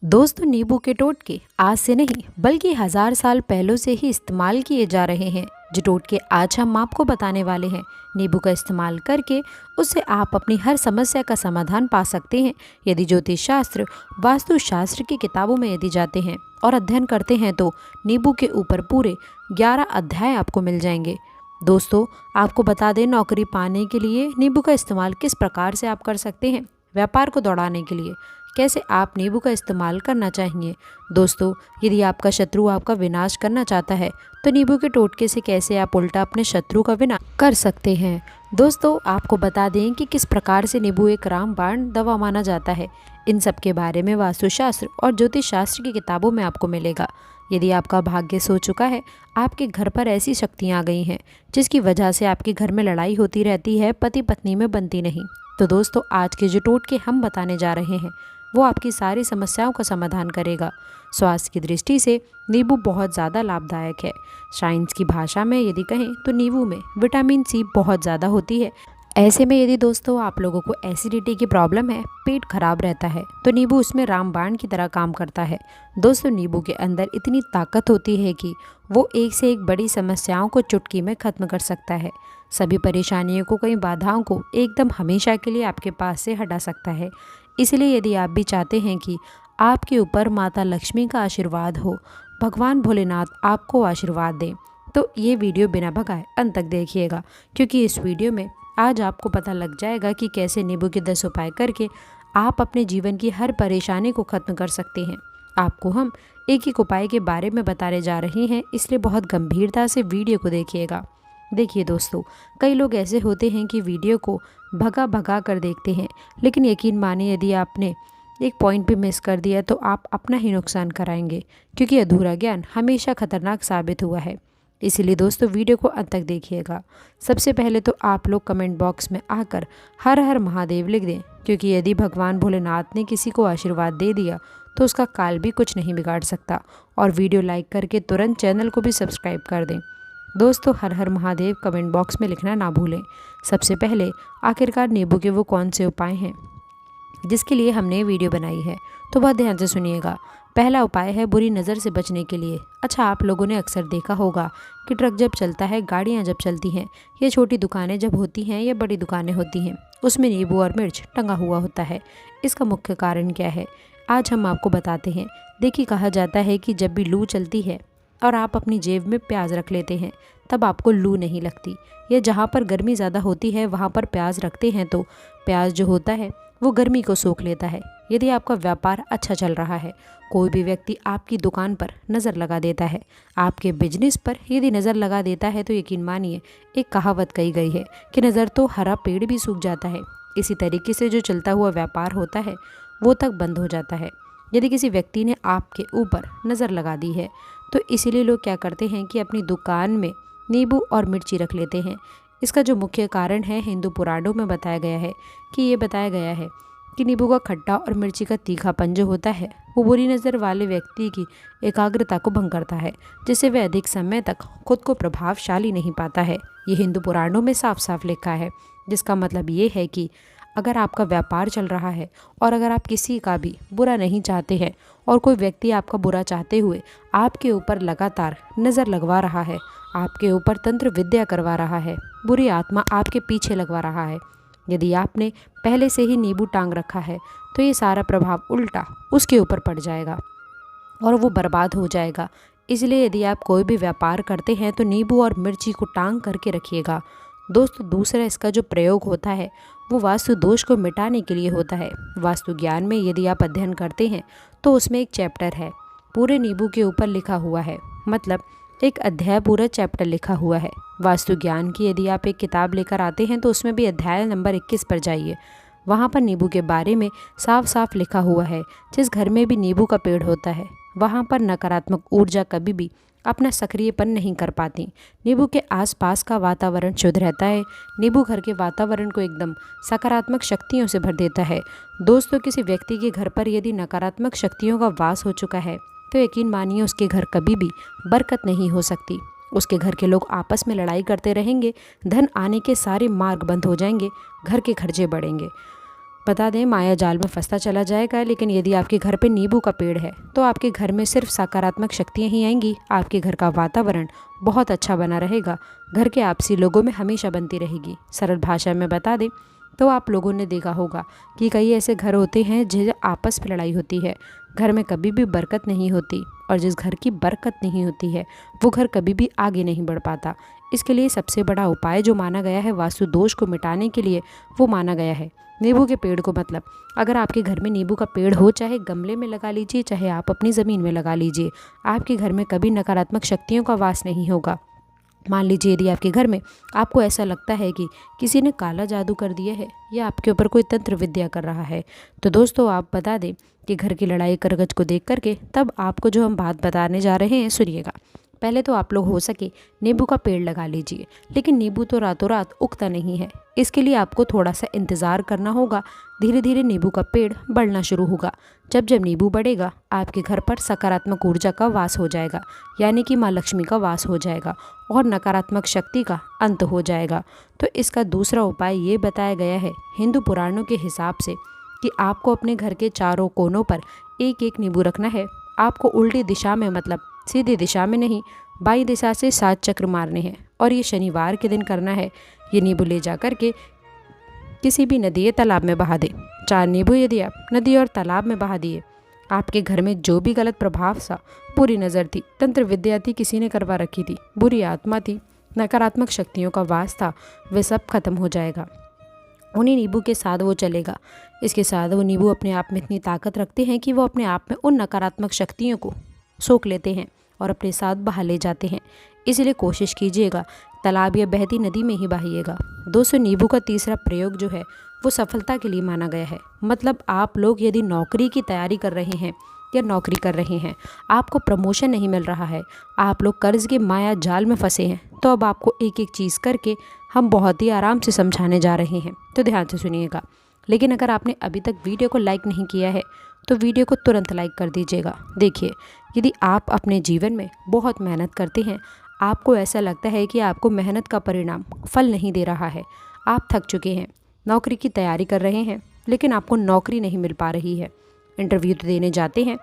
दोस्तों, नींबू के टोटके आज से नहीं बल्कि 1000 साल पहले से ही इस्तेमाल किए जा रहे हैं। जो टोटके आज हम आपको बताने वाले हैं, नींबू का इस्तेमाल करके उससे आप अपनी हर समस्या का समाधान पा सकते हैं। यदि ज्योतिष शास्त्र, वास्तु शास्त्र की किताबों में यदि जाते हैं और अध्ययन करते हैं तो नींबू के ऊपर पूरे 11 अध्याय आपको मिल जाएंगे। दोस्तों, आपको बता दें, नौकरी पाने के लिए नींबू का इस्तेमाल किस प्रकार से आप कर सकते हैं, व्यापार को दौड़ाने के लिए कैसे आप नींबू का इस्तेमाल करना चाहिए। दोस्तों, यदि आपका शत्रु आपका विनाश करना चाहता है तो नींबू के टोटके से कैसे आप उल्टा अपने शत्रु का विनाश कर सकते हैं। दोस्तों, आपको बता दें कि किस प्रकार से नींबू एक रामबाण दवा माना जाता है। इन सब के बारे में वास्तुशास्त्र और ज्योतिष शास्त्र की किताबों में आपको मिलेगा। यदि आपका भाग्य सो चुका है, आपके घर पर ऐसी शक्तियाँ आ गई हैं जिसकी वजह से आपके घर में लड़ाई होती रहती है, पति पत्नी में बनती नहीं, तो दोस्तों आज के जो टोटके हम बताने जा रहे हैं वो आपकी सारी समस्याओं का समाधान करेगा। स्वास्थ्य की दृष्टि से नींबू बहुत ज़्यादा लाभदायक है। साइंस की भाषा में यदि कहें तो नींबू में विटामिन सी बहुत ज़्यादा होती है। ऐसे में यदि दोस्तों आप लोगों को एसिडिटी की प्रॉब्लम है, पेट खराब रहता है, तो नींबू उसमें रामबाण की तरह काम करता है। दोस्तों, नींबू के अंदर इतनी ताकत होती है कि वो एक से एक बड़ी समस्याओं को चुटकी में ख़त्म कर सकता है। सभी परेशानियों को, कई बाधाओं को एकदम हमेशा के लिए आपके पास से हटा सकता है। इसलिए यदि आप भी चाहते हैं कि आपके ऊपर माता लक्ष्मी का आशीर्वाद हो, भगवान भोलेनाथ आपको आशीर्वाद दें, तो ये वीडियो बिना भगाए अंत तक देखिएगा, क्योंकि इस वीडियो में आज आपको पता लग जाएगा कि कैसे नींबू के 10 उपाय करके आप अपने जीवन की हर परेशानी को ख़त्म कर सकते हैं। आपको हम एक एक उपाय के बारे में बताने जा रहे हैं, इसलिए बहुत गंभीरता से वीडियो को देखिएगा। देखिए दोस्तों, कई लोग ऐसे होते हैं कि वीडियो को भगा भगा कर देखते हैं, लेकिन यकीन मानिए यदि आपने एक पॉइंट भी मिस कर दिया तो आप अपना ही नुकसान कराएंगे, क्योंकि अधूरा ज्ञान हमेशा खतरनाक साबित हुआ है। इसीलिए दोस्तों वीडियो को अंत तक देखिएगा। सबसे पहले तो आप लोग कमेंट बॉक्स में आकर हर हर महादेव लिख दें, क्योंकि यदि भगवान भोलेनाथ ने किसी को आशीर्वाद दे दिया तो उसका काल भी कुछ नहीं बिगाड़ सकता। और वीडियो लाइक करके तुरंत चैनल को भी सब्सक्राइब कर दें। दोस्तों, हर हर महादेव कमेंट बॉक्स में लिखना ना भूलें। सबसे पहले आखिरकार नींबू के वो कौन से उपाय हैं जिसके लिए हमने वीडियो बनाई है, तो बहुत ध्यान से सुनिएगा। पहला उपाय है बुरी नज़र से बचने के लिए। अच्छा, आप लोगों ने अक्सर देखा होगा कि ट्रक जब चलता है, गाड़ियाँ जब चलती हैं, या छोटी दुकानें जब होती हैं या बड़ी दुकानें होती हैं, उसमें नींबू और मिर्च टंगा हुआ होता है। इसका मुख्य कारण क्या है, आज हम आपको बताते हैं। देखिए, कहा जाता है कि जब भी लू चलती है और आप अपनी जेब में प्याज रख लेते हैं, तब आपको लू नहीं लगती। या जहाँ पर गर्मी ज़्यादा होती है वहाँ पर प्याज रखते हैं तो प्याज जो होता है वो गर्मी को सोख लेता है। यदि आपका व्यापार अच्छा चल रहा है, कोई भी व्यक्ति आपकी दुकान पर नज़र लगा देता है, आपके बिजनेस पर यदि नज़र लगा देता है, तो यकीन मानिए एक कहावत कही गई है कि नज़र तो हरा पेड़ भी सूख जाता है। इसी तरीके से जो चलता हुआ व्यापार होता है वो तक बंद हो जाता है यदि किसी व्यक्ति ने आपके ऊपर नज़र लगा दी है। तो इसीलिए लोग क्या करते हैं कि अपनी दुकान में नींबू और मिर्ची रख लेते हैं। इसका जो मुख्य कारण है, हिंदू पुराणों में बताया गया है कि नींबू का खट्टा और मिर्ची का तीखापन जो होता है वो बुरी नज़र वाले व्यक्ति की एकाग्रता को भंग करता है, जिससे वह अधिक समय तक खुद को प्रभावशाली नहीं पाता है। ये हिंदू पुराणों में साफ साफ लिखा है, जिसका मतलब ये है कि अगर आपका व्यापार चल रहा है और अगर आप किसी का भी बुरा नहीं चाहते हैं और कोई व्यक्ति आपका बुरा चाहते हुए आपके ऊपर लगातार नज़र लगवा रहा है, आपके ऊपर तंत्र विद्या करवा रहा है, बुरी आत्मा आपके पीछे लगवा रहा है, यदि आपने पहले से ही नींबू टांग रखा है तो ये सारा प्रभाव उल्टा उसके ऊपर पड़ जाएगा और वो बर्बाद हो जाएगा। इसलिए यदि आप कोई भी व्यापार करते हैं तो नींबू और मिर्ची को टांग करके रखिएगा। दोस्तों, दूसरा इसका जो प्रयोग होता है वो वास्तु दोष को मिटाने के लिए होता है। वास्तु ज्ञान में यदि आप अध्ययन करते हैं तो उसमें एक चैप्टर है पूरे नींबू के ऊपर लिखा हुआ है, मतलब एक अध्याय पूरा चैप्टर लिखा हुआ है। वास्तु ज्ञान की यदि आप एक किताब लेकर आते हैं तो उसमें भी अध्याय नंबर 21 पर जाइए। वहाँ पर नींबू के बारे में साफ साफ लिखा हुआ है। जिस घर में भी नींबू का पेड़ होता है वहाँ पर नकारात्मक ऊर्जा कभी भी अपना सक्रियपन नहीं कर पाती। नींबू के आसपास का वातावरण शुद्ध रहता है। नींबू घर के वातावरण को एकदम सकारात्मक शक्तियों से भर देता है। दोस्तों, किसी व्यक्ति के घर पर यदि नकारात्मक शक्तियों का वास हो चुका है तो यकीन मानिए उसके घर कभी भी बरकत नहीं हो सकती। उसके घर के लोग आपस में लड़ाई करते रहेंगे, धन आने के सारे मार्ग बंद हो जाएंगे, घर के खर्चे बढ़ेंगे। बता दें, माया जाल में फंसता चला जाएगा। लेकिन यदि आपके घर पे नींबू का पेड़ है तो आपके घर में सिर्फ सकारात्मक शक्तियाँ ही आएंगी। आपके घर का वातावरण बहुत अच्छा बना रहेगा। घर के आपसी लोगों में हमेशा बनती रहेगी। सरल भाषा में बता दें तो आप लोगों ने देखा होगा कि कई ऐसे घर होते हैं जिनसे आपस में लड़ाई होती है। घर में कभी भी बरकत नहीं होती, और जिस घर की बरकत नहीं होती है वो घर कभी भी आगे नहीं बढ़ पाता। इसके लिए सबसे बड़ा उपाय जो माना गया है वास्तु दोष को मिटाने के लिए, वो माना गया है नींबू के पेड़ को। मतलब अगर आपके घर में नींबू का पेड़ हो, चाहे गमले में लगा लीजिए, चाहे आप अपनी ज़मीन में लगा लीजिए, आपके घर में कभी नकारात्मक शक्तियों का वास नहीं होगा। मान लीजिए यदि आपके घर में आपको ऐसा लगता है कि किसी ने काला जादू कर दिया है या आपके ऊपर कोई तंत्र विद्या कर रहा है, तो दोस्तों आप बता दें कि घर की लड़ाई करगज को देख करके तब आपको जो हम बात बताने जा रहे हैं सुनिएगा। पहले तो आप लोग हो सके नींबू का पेड़ लगा लीजिए, लेकिन नींबू तो रातों रात उगता नहीं है। इसके लिए आपको थोड़ा सा इंतज़ार करना होगा। धीरे धीरे नींबू का पेड़ बढ़ना शुरू होगा। जब जब नींबू बढ़ेगा आपके घर पर सकारात्मक ऊर्जा का वास हो जाएगा, यानी कि माँ लक्ष्मी का वास हो जाएगा और नकारात्मक शक्ति का अंत हो जाएगा। तो इसका दूसरा उपाय ये बताया गया है हिंदू पुराणों के हिसाब से कि आपको अपने घर के चारों कोनों पर एक एक नींबू रखना है। आपको उल्टी दिशा में, मतलब सीधी दिशा में नहीं, बाई दिशा से 7 चक्र मारने हैं, और ये शनिवार के दिन करना है। ये नींबू ले जा करके किसी भी नदी या तालाब में बहा दें। 4 नींबू यदि आप नदी और तालाब में बहा दिए, आपके घर में जो भी गलत प्रभाव सा, बुरी नज़र थी, तंत्र विद्या थी, किसी ने करवा रखी थी, बुरी आत्मा थी, नकारात्मक शक्तियों का वास था, वे सब खत्म हो जाएगा। उन्हीं नींबू के साथ वो चलेगा। इसके साथ वो नींबू अपने आप में इतनी ताकत रखते हैं कि वो अपने आप में उन नकारात्मक शक्तियों को सोख लेते हैं और अपने साथ बहा ले जाते हैं। इसलिए कोशिश कीजिएगा तालाब या बहती नदी में ही बहाइएगा। दोस्तों नींबू का तीसरा प्रयोग जो है वो सफलता के लिए माना गया है। मतलब आप लोग यदि नौकरी की तैयारी कर रहे हैं या नौकरी कर रहे हैं, आपको प्रमोशन नहीं मिल रहा है, आप लोग कर्ज के माया जाल में फंसे हैं, तो अब आपको एक एक चीज़ करके हम बहुत ही आराम से समझाने जा रहे हैं, तो ध्यान से सुनिएगा। लेकिन अगर आपने अभी तक वीडियो को लाइक नहीं किया है तो वीडियो को तुरंत लाइक कर दीजिएगा। देखिए, यदि आप अपने जीवन में बहुत मेहनत करते हैं, आपको ऐसा लगता है कि आपको मेहनत का परिणाम फल नहीं दे रहा है, आप थक चुके हैं, नौकरी की तैयारी कर रहे हैं लेकिन आपको नौकरी नहीं मिल पा रही है, इंटरव्यू तो देने जाते हैं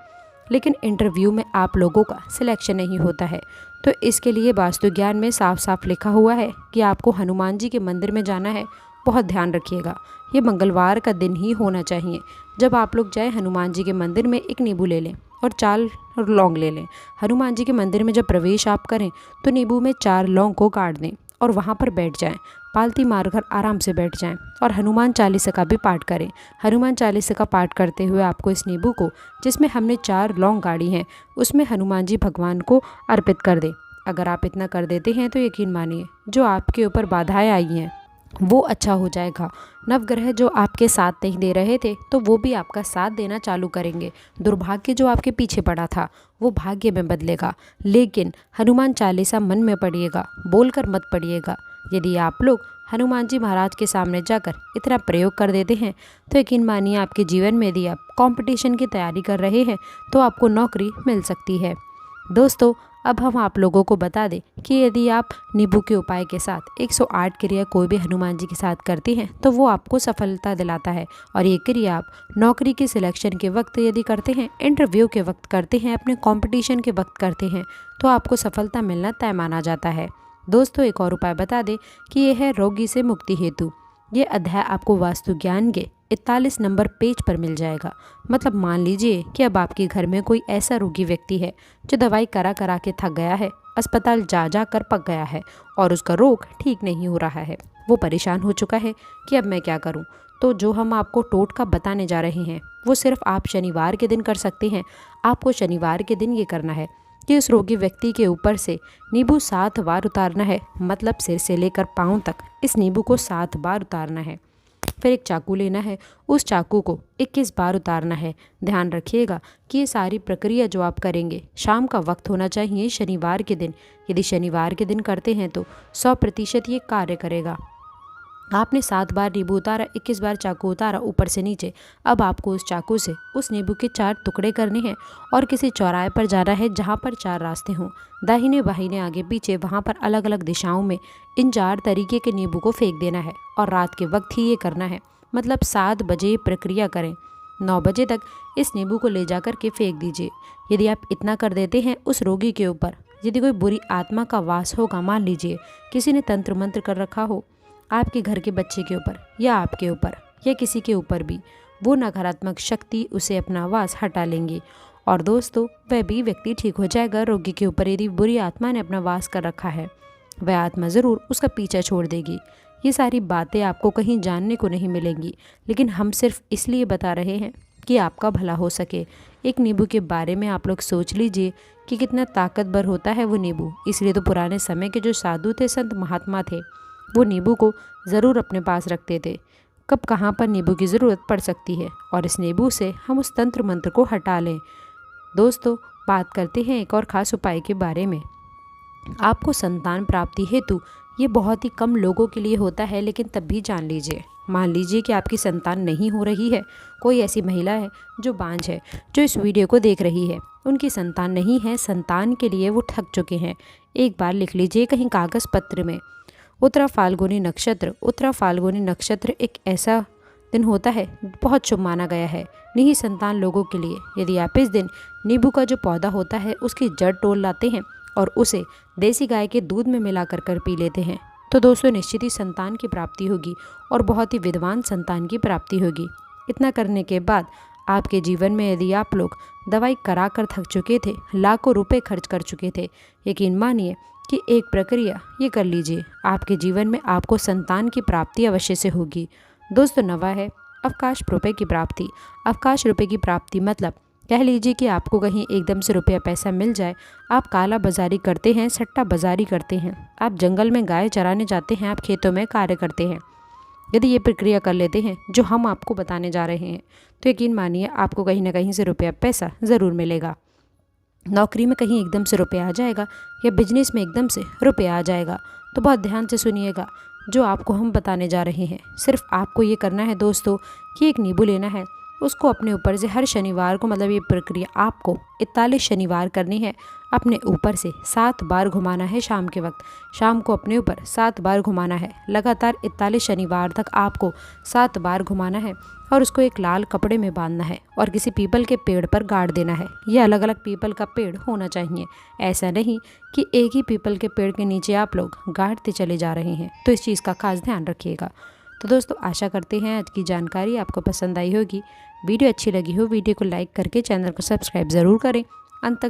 लेकिन इंटरव्यू में आप लोगों का सिलेक्शन नहीं होता है, तो इसके लिए वास्तु ज्ञान में साफ साफ लिखा हुआ है कि आपको हनुमान जी के मंदिर में जाना है। बहुत ध्यान रखिएगा, ये मंगलवार का दिन ही होना चाहिए। जब आप लोग जाएं हनुमान जी के मंदिर में, एक नींबू ले लें और 4 लौंग ले लें। हनुमान जी के मंदिर में जब प्रवेश आप करें तो नींबू में 4 लौंग को काट दें और वहाँ पर बैठ जाएं, पालती मारकर आराम से बैठ जाएं और हनुमान चालीसा का भी पाठ करें। हनुमान चालीसा का पाठ करते हुए आपको इस नींबू को, जिसमें हमने 4 लौंग गाड़ी हैं, उसमें हनुमान जी भगवान को अर्पित कर दें। अगर आप इतना कर देते हैं तो यकीन मानिए जो आपके ऊपर बाधाएं आई हैं वो अच्छा हो जाएगा। नवग्रह जो आपके साथ नहीं दे रहे थे तो वो भी आपका साथ देना चालू करेंगे। दुर्भाग्य जो आपके पीछे पड़ा था वो भाग्य में बदलेगा। लेकिन हनुमान चालीसा मन में पढ़िएगा, बोलकर मत पढ़िएगा। यदि आप लोग हनुमान जी महाराज के सामने जाकर इतना प्रयोग कर देते हैं तो यकीन मानिए आपके जीवन में यदि आप कंपटीशन की तैयारी कर रहे हैं तो आपको नौकरी मिल सकती है। दोस्तों, अब हम आप लोगों को बता दें कि यदि आप नींबू के उपाय के साथ 108 क्रिया कोई भी हनुमान जी के साथ करते हैं तो वो आपको सफलता दिलाता है। और ये क्रिया आप नौकरी के सिलेक्शन के वक्त यदि करते हैं, इंटरव्यू के वक्त करते हैं, अपने कंपटीशन के वक्त करते हैं तो आपको सफलता मिलना तय माना जाता है। दोस्तों, एक और उपाय बता दें कि यह है रोगी से मुक्ति हेतु। ये अध्याय आपको वास्तु ज्ञान के 41 नंबर पेज पर मिल जाएगा। मतलब मान लीजिए कि अब आपके घर में कोई ऐसा रोगी व्यक्ति है जो दवाई करा करा के थक गया है, अस्पताल जा जा कर पक गया है और उसका रोग ठीक नहीं हो रहा है। वो परेशान हो चुका है कि अब मैं क्या करूं। तो जो हम आपको टोटका बताने जा रहे हैं वो सिर्फ आप शनिवार के दिन कर सकते हैं। आपको शनिवार के दिन ये करना है कि उस रोगी व्यक्ति के ऊपर से नींबू 7 बार उतारना है। मतलब सिर से लेकर पाँव तक इस नींबू को 7 बार उतारना है। फिर एक चाकू लेना है, उस चाकू को 21 बार उतारना है। ध्यान रखिएगा कि ये सारी प्रक्रिया जो आप करेंगे शाम का वक्त होना चाहिए, शनिवार के दिन। यदि शनिवार के दिन करते हैं तो 100% ये कार्य करेगा। आपने 7 बार नींबू उतारा, 21 बार चाकू उतारा ऊपर से नीचे। अब आपको उस चाकू से उस नींबू के 4 टुकड़े करने हैं और किसी चौराहे पर जाना है जहाँ पर 4 रास्ते हों, दाहिने बाहिने आगे पीछे, वहाँ पर अलग अलग दिशाओं में इन 4 तरीके के नींबू को फेंक देना है और रात के वक्त ही ये करना है। मतलब 7 बजे ये प्रक्रिया करें। 9 बजे तक इस नींबू को ले जाकर के फेंक दीजिए। यदि आप इतना कर देते हैं उस रोगी के ऊपर, यदि कोई बुरी आत्मा का वास होगा, मान लीजिए किसी ने तंत्र मंत्र कर रखा हो आपके घर के बच्चे के ऊपर या आपके ऊपर या किसी के ऊपर भी, वो नकारात्मक शक्ति उसे अपना वास हटा लेंगी और दोस्तों वह भी व्यक्ति ठीक हो जाएगा। रोगी के ऊपर यदि बुरी आत्मा ने अपना वास कर रखा है, वह आत्मा ज़रूर उसका पीछा छोड़ देगी। ये सारी बातें आपको कहीं जानने को नहीं मिलेंगी, लेकिन हम सिर्फ इसलिए बता रहे हैं कि आपका भला हो सके। एक नींबू के बारे में आप लोग सोच लीजिए कि कितना ताकतवर होता है वो नींबू। इसलिए तो पुराने समय के जो साधु थे, संत महात्मा थे, वो नींबू को ज़रूर अपने पास रखते थे। कब कहाँ पर नींबू की ज़रूरत पड़ सकती है और इस नींबू से हम उस तंत्र मंत्र को हटा लें। दोस्तों बात करते हैं एक और ख़ास उपाय के बारे में। आपको संतान प्राप्ति हेतु ये बहुत ही कम लोगों के लिए होता है, लेकिन तब भी जान लीजिए। मान लीजिए कि आपकी संतान नहीं हो रही है, कोई ऐसी महिला है जो बांझ है, जो इस वीडियो को देख रही है, उनकी संतान नहीं है, संतान के लिए वो थक चुके हैं। एक बार लिख लीजिए कहीं कागज़ पत्र में, उत्तरा फाल्गुनी नक्षत्र। उत्तरा फाल्गुनी नक्षत्र एक ऐसा दिन होता है बहुत शुभ माना गया है नहीं संतान लोगों के लिए। यदि आप इस दिन नींबू का जो पौधा होता है उसकी जड़ तोड़ लाते हैं और उसे देसी गाय के दूध में मिला कर पी लेते हैं, तो दोस्तों निश्चित ही संतान की प्राप्ति होगी और बहुत ही विद्वान संतान की प्राप्ति होगी। इतना करने के बाद आपके जीवन में यदि आप लोग दवाई करा कर थक चुके थे, लाखों रुपए खर्च कर चुके थे, यकीन मानिए कि एक प्रक्रिया ये कर लीजिए, आपके जीवन में आपको संतान की प्राप्ति अवश्य से होगी। दोस्तों नवा है अवकाश रुपए की प्राप्ति। अवकाश रुपए की प्राप्ति मतलब कह लीजिए कि आपको कहीं एकदम से रुपया पैसा मिल जाए। आप काला बाजारी करते हैं, सट्टा बाजारी करते हैं, आप जंगल में गाय चराने जाते हैं, आप खेतों में कार्य करते हैं। यदि ये प्रक्रिया कर लेते हैं जो हम आपको बताने जा रहे हैं, तो यकीन मानिए आपको कहीं ना कहीं से रुपया पैसा ज़रूर मिलेगा। नौकरी में कहीं एकदम से रुपया आ जाएगा या बिजनेस में एकदम से रुपया आ जाएगा। तो बहुत ध्यान से सुनिएगा जो आपको हम बताने जा रहे हैं। सिर्फ आपको ये करना है दोस्तों कि एक नींबू लेना है, उसको अपने ऊपर से हर शनिवार को, मतलब ये प्रक्रिया आपको 41 शनिवार करनी है। अपने ऊपर से 7 बार घुमाना है शाम के वक्त, शाम को अपने ऊपर 7 बार घुमाना है। लगातार 41 शनिवार तक आपको 7 बार घुमाना है और उसको एक लाल कपड़े में बांधना है और किसी पीपल के पेड़ पर गाड़ देना है। ये अलग अलग पीपल का पेड़ होना चाहिए, ऐसा नहीं कि एक ही पीपल के पेड़ के नीचे आप लोग गाड़ते चले जा रहे हैं। तो इस चीज़ का खास ध्यान रखिएगा। तो दोस्तों आशा करते हैं आज की जानकारी आपको पसंद आई होगी। वीडियो अच्छी लगी हो वीडियो को लाइक करके चैनल को सब्सक्राइब ज़रूर करें। अंत तक